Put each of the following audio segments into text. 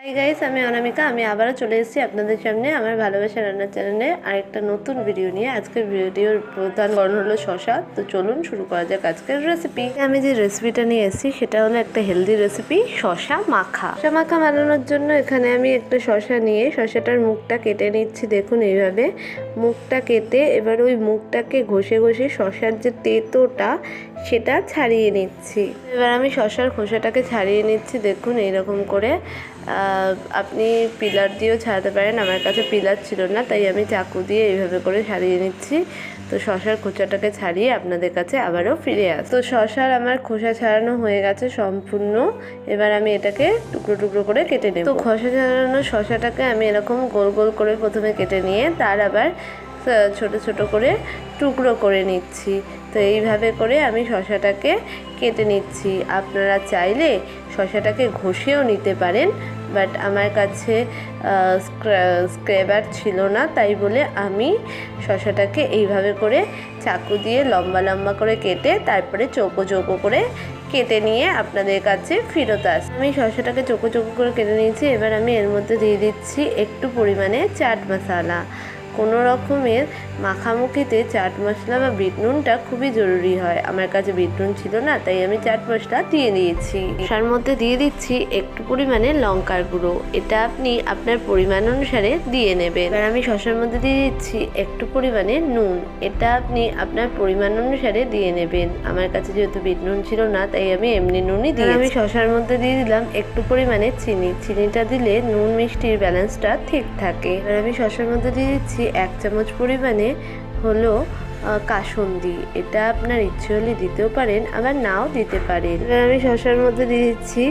Hi guys, আমি অনামিকা। আমি আবারও চলে এসেছি আপনাদের সামনে আমার ভালোবাসা রান্নার চ্যানেলে আরেকটা নতুন ভিডিও নিয়ে। আজকের ভিডিওর প্রধান কারণ হলো শসা। তো চলুন শুরু করা যাক আজকের রেসিপি। আমি যে রেসিপিটা নিয়ে এসেছি সেটা হলো একটা হেলদি রেসিপি, শসা মাখা। শসা মাখা বানানোর জন্য এখানে আমি একটা শসা নিয়ে শসাটার মুখটা কেটে নিচ্ছি। দেখুন এইভাবে মুখটা কেটে এবার ওই মুখটাকে ঘষে ঘষে শসার যে তেঁতোটা সেটা ছাড়িয়ে নিচ্ছি। এবার আমি শসার খোসাটাকে ছাড়িয়ে নিচ্ছি। দেখুন এইরকম করে আপনি পিলার দিয়েও ছাড়াতে পারেন। আমার কাছে পিলার ছিল না, তাই আমি চাকু দিয়ে এইভাবে করে ছাড়িয়ে নিচ্ছি। তো শসার খোসাটাকে ছাড়িয়ে আপনাদের কাছে আবারও ফিরে তো শসার আমার খোসা ছাড়ানো হয়ে গেছে সম্পূর্ণ। এবার আমি এটাকে টুকরো টুকরো করে কেটে নেব। তো খোসা ছাড়ানো শসাটাকে আমি এরকম গোল গোল করে প্রথমে কেটে নিয়ে তার আবার ছোট ছোট করে টুকরো করে নিচ্ছি। তো এইভাবে করে আমি শসাটাকে কেটে নিচ্ছি। আপনারা চাইলে শসাটাকে ঘষেও নিতে পারেন, বাট আমার কাছে স্ক্র্যাবার ছিল না, তাই বলে আমি শসাটাকে এইভাবে করে চাকু দিয়ে লম্বা লম্বা করে কেটে তারপরে চৌকো চৌকো করে কেটে নিয়ে আপনাদের কাছে ফেরত আসি। আমি শসাটাকে চৌকো চৌকো করে কেটে নিয়েছি। এবার আমি এর মধ্যে দিয়ে দিচ্ছি একটু পরিমাণে চাট মশলা। কোনো রকমের মাখামুখিতে চাট মশলা বা বিট নুনটা খুবই জরুরি হয়। আমার কাছে বিট নুন ছিল না, তাই আমি চাট মশলা দিয়ে দিয়েছি। তার মধ্যে দিয়ে দিচ্ছি একটু পরিমাণে লঙ্কার গুঁড়ো। এটা আপনি আপনার পরিমাণ অনুসারে দিয়ে নেবেন। এবার আমি শসার মধ্যে দিয়ে দিচ্ছি একটু পরিমাণে নুন। এটা আপনি আপনার পরিমাণ অনুসারে দিয়ে নেবেন। আমার কাছে যেহেতু বিট নুন ছিল না, তাই আমি এমনি নুনই দিয়ে আমি শসার মধ্যে দিয়ে দিলাম একটু পরিমাণে চিনি। চিনিটা দিলে নুন মিষ্টির ব্যালেন্সটা ঠিক থাকে। এবার আমি শসার মধ্যে দিয়ে দিচ্ছি 1 চামচ পরিমাণে হলো কাসুন্দি। এটা আপনার ইচ্ছে হলে দিতেও পারেন, আবার নাও দিতে পারেন। এবার আমি শসার মধ্যে দিয়ে দিচ্ছি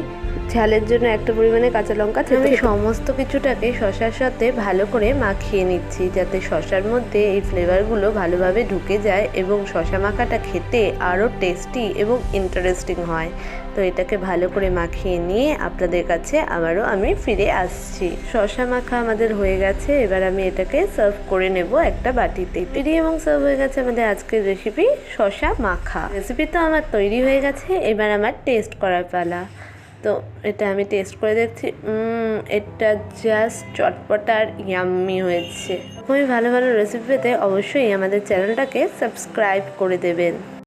ঝালের জন্য একটা পরিমাণে কাঁচা লঙ্কা। আমি সমস্ত কিছুটাকে শসার সাথে ভালো করে মাখিয়ে নিচ্ছি, যাতে শসার মধ্যে এই ফ্লেভারগুলো ভালোভাবে ঢুকে যায় এবং শসা মাখাটা খেতে আরও টেস্টি এবং ইন্টারেস্টিং হয়। তো এটাকে ভালো করে মাখিয়ে নিয়ে আপনাদের কাছে আবারও আমি ফিরে আসছি। শসা মাখা আমাদের হয়ে গেছে। এবার আমি এটাকে সার্ভ করে নেব একটা বাটিতে। তৈরি এবং সার্ভ হয়ে গেছে আমাদের আজকের রেসিপি, শসা মাখা। রেসিপি তো আমার তৈরি হয়ে গেছে, এবার আমার টেস্ট করার পালা। তো এটা আমি টেস্ট করে দেখছি। এটা জাস্ট চটপটা আর ইয়াম্মি হয়েছে। খুবই ভালো ভালো রেসিপি পেতে অবশ্যই আমাদের চ্যানেলটাকে সাবস্ক্রাইব করে দেবেন।